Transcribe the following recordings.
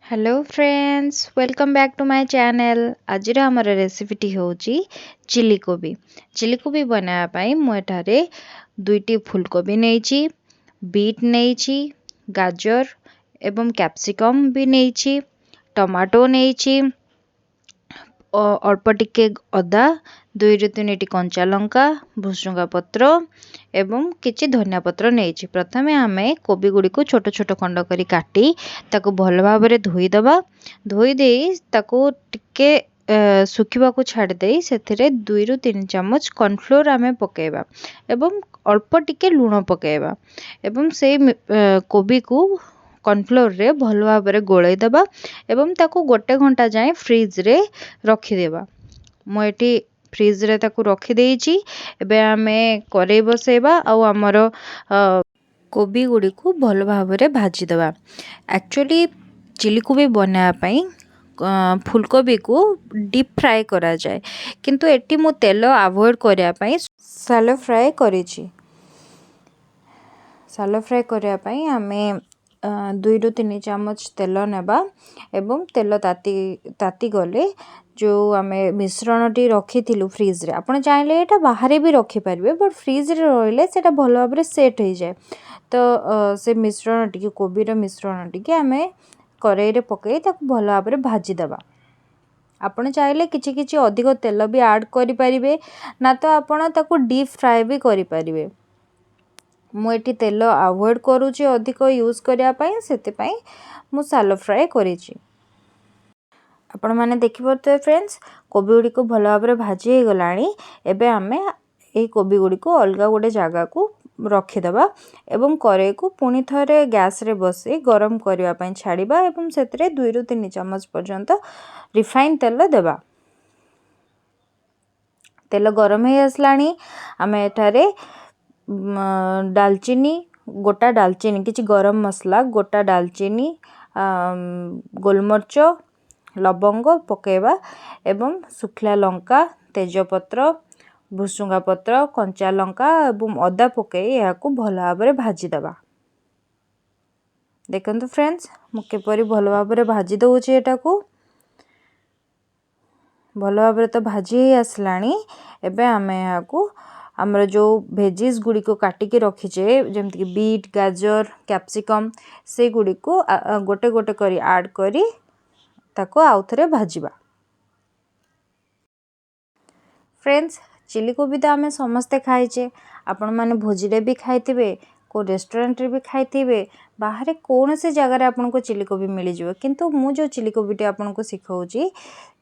Hello friends, welcome back to my channel. आज आमर रेसिपीटी होची चिली कोबी। चिली कोबी बनाया पाई मुझे दुईटी फूलकोबी नहीं, बीट नहीं, गाजर एवं कैप्सिकम भी नहीं, टमाटो नहीं, अल्प टिके अदा, 2 ରୁ 3 कंचा लंका, भुसुंगा पत्र एवं किछि धनिया पत्र नहीं। प्रथमे आमे कोबी गुड़ी को छोट छोट खंड करी काटी ताको भल भाव धोईदबा। धोई देई ताको टिके सुखिबा को छाड़ देई सेथिरे 2 ରୁ 3 चामच कॉर्नफ्लोर आमे पकेबा एवं अल्प टिके लूण पकेबा एवं से कोबी को कॉर्नफ्लोर रे भल भाव गोलई दबा एवं ताको गोटे घंटा जाए फ्रिज रे रखिदेबा। मुझे फ्रिज रे ताको रखी देइची। एबे आमे करेई बसेबा आउ हमर कोबी गुड़ी को भल भाव भाजी दबा। एक्चुअली चिली कोबी बनाया पाई फूलकोबी को डीप फ्राए करा जाए, किंतु एटी मु तेल अवॉइड करिया पाई शैलो फ्राए करिछि। शैलो फ्राए करिया पाई आमे 2 ରୁ 3 चामच तेल नेबा एवं तेल ताती गले जो आमे मिश्रणटी रखी फ्रिज रे, आपण चाहिले एटा बाहर भी रखी पारिबे, बट फ्रिज रे रहिले सेटा भल भाबरे सेट हो जाए। तो से मिश्रण टी कोबीर मिश्रण टी आमे करेई रे पकई ताको भल भाबरे भाजी दबा। आपण चाहिले किछि किछि अधिक तेल भी ऐड करि पारिबे, ना तो आपण ताको डीप फ्राए भी करि पारिबे। मु एटी तेल अवॉइड करूची अधिक यूज करिया पाई, सेते पाई मु शैलो फ्राए करिची। आपण माने देखि परते फ्रेंड्स, कोबी गुडी को भल भाबरे भाजी हे गलाणी। एबे आमे ए कोबी गुडी को अलगा गोटे जगह को रखी दबा एवं करेई को पुनी थरे गैस रे बसे गरम करिया पाई छाड़ीबा एवं सेतरे 2 ରୁ 3 चामच पर्यंत रिफाइन तेल देबा। तेल गरम हे आसलाणी। आमे एठारे दालचीनी, गोटा दालचीनी, किछि गरम मसला, गोटा दालचीनी, गोलमर्च, लवंग पकेबा एवं सुखला लंका, तेजपत्र, भुसुंगा पत्र, कंचा लंका एवं अदा पकई या को भल भाव भाजी दबा। देखंतु फ्रेंड्स, मु केपरि भल भाव भाजी दउछि। एटा को भल भाव तो भाजी आसलाणी। एबे आमे या को हमर जो भेजिस गुडी को काटी के रखीचे, जेमति बीट, गाजर, कैप्सिकम, से गुडी को गोटे गोटे करी ऐड करी ताको आउथरे भाजीबा। फ्रेंड्स, चिली कोबी तो आमे समस्ते खाइचे। आपण माने भोजिरे भी खाइथिबे, को रेस्टोरेंट रे भी खाइथिबे, बाहर कौन से जगह रे आपन को चिली कोबी मिली जिवो। किंतु मु जो चिली कोबी टे आपन को सिखाउची,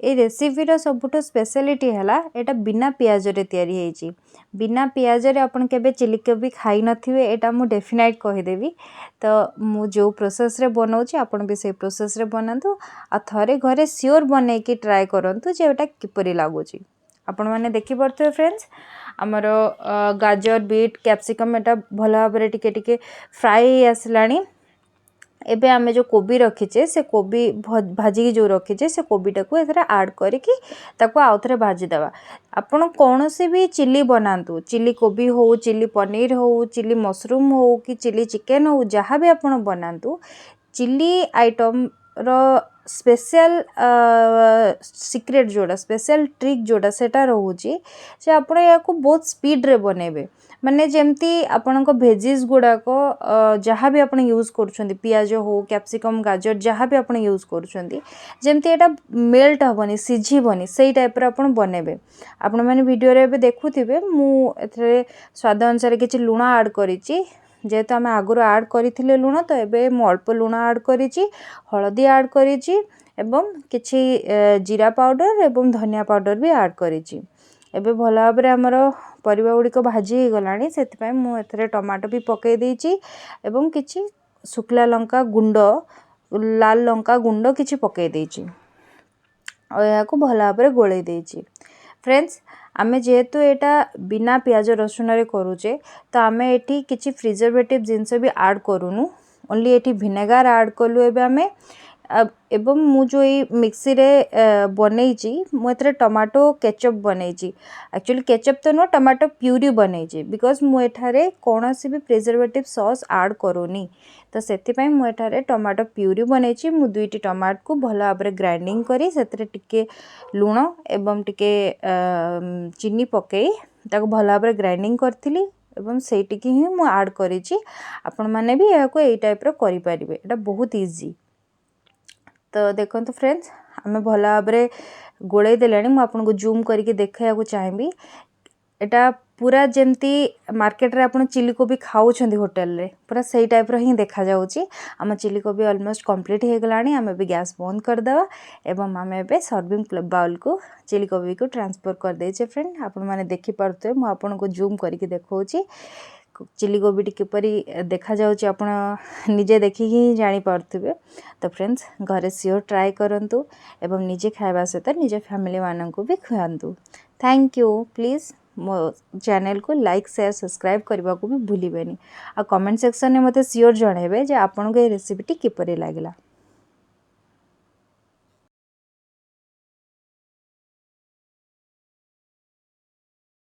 ए रेसिपी रो सबुठो स्पेशलिटी हला एटा बिना प्याज रे तयारी हेची। बिना प्याज रे आपन केबे चिली कोबी खाई नथिबे, एटा मु डेफिनेट कहि देबी। तो मु जो प्रोसेस रे बनाउची आपन भी से प्रोसेस रे बनांतु आ थरे घरे श्योर बनै की ट्राई करंतु जे एटा किपरि लागुची। आपण माने देखि परथे फ्रेंड्स, हमर गाजर, बीट, कैप्सिकम एटा भल भाव टिके टिके फ्राई आसलाणी। एबे आमे जो कोबी रखीचे से कोबी भाजी जो रखीचे से कोबीटा को एथरे ऐड करिकी ताको आउथरे भाजी दबा। आपण कोनोसी भी चिली बनांतु, चिली कोबी हो, चिली पनीर हो, चिली मशरूम हो कि चिली चिकन हो, जहाँ भी आपण बनांतु, चिली आइटम रो स्पेशल सीक्रेट जोड़ा, स्पेशल ट्रिक जोड़ा सेटा रहूची जे आपण या को बहुत स्पीड रे बनेबे। माने जेमती आपण को भेजिस गुडा को जहाँ भी आपण यूज करूछंती, पियाज हो, कैप्सिकम, गाजर जहाँ भी आपण यूज करूछंती, जेमती एटा मेल्ट हबनी, सिझिबनी, सेही टाइप रे आपण बनेबे। आपण माने वीडियो रे बे देखुथिबे, मु एथरे स्वाद अनुसार किछि लूण ऐड करिछि। जेहेतु आम आगुरी ऐड करथिले लूण, तो एबे मु अल्प लूण ऐड करिछि, हळदी ऐड करिछि एवं किछि जीरा पाउडर एवं धनिया पाउडर भी ऐड करिछि। एबे भल भाबरे हमर परिबा गुडी को भाजी हे गलाणी, सेति पय मु एथरे टमाटो भी पकेई देइछि एवं किछि सुखला लंका गुंड, लाल लंका गुंड किछि पकेई देइछि और या को भल भाबरे गोळेई देइछि। फ्रेंड्स, आमे जेहेतु एटा बिना प्याज रसुन रे करूचे, तो आमे एठी किछि प्रिजर्वेटिव जिंस भी ऐड करूनु। ओनली एठी विनेगर ऐड कलु। एबे आमे एवं मु जो ये मिक्सी रे बनईची मु एथरे टमाटो केचप बनईची एक्चुअली केचप तो नो टमाटो प्यूरी बनईची बिकॉज मु एठारे कोनोसी भी प्रिजर्वेटिव सॉस ऐड करूनी तो सेति मु एठारे टमाटो प्यूरी बनईची मु दुईटी टमाट को भल भाबरे ग्राइंडिंग करी सेतरे टिके लूण एवं टिके चीनी पकई ताको भल भाबरे ग्राइंडिंग करथिली एवं सेटिकी ही मु ऐड करिछि आपण माने भी या को एई टाइप रो करि परिबे एटा बहुत इजी। तो देखो फ्रेंड्स आम भल भाव गोले देला मुझे आपको जूम करके देखा चाहिए एटा पूरा जमती मार्केट रे आपण चिली कोबी खाऊँ होटेल रे पूरा सही टाइप रो ही देखा जाउची। आम चिली कोबी ऑलमोस्ट कंप्लीट हो गलानी आम भी गैस बंद करदेवा एवं आम ए सर्विंग बाउल को चिली कोबी को ट्रांसफर कर देचे। फ्रेंड आपण माने देखि पारते मु आपनको जूम करके देखौची चिली कोबी किपरि देखा जाउची आपण निजे देखिकी ही जानी पारथिबे। तो फ्रेंड्स घरे सियोर ट्राई करंतु एवं निजे खाइबा सहित निजे फैमिली माननकु भी खुआंतु। Thank you. प्लीज़ मो चैनल को लाइक शेयर सब्सक्राइब करने को भी भूलिबेनी आ कमेंट सेक्शन में मते सियोर जणेबे जे आपनको ए रेसिपीटी किपरि लागला।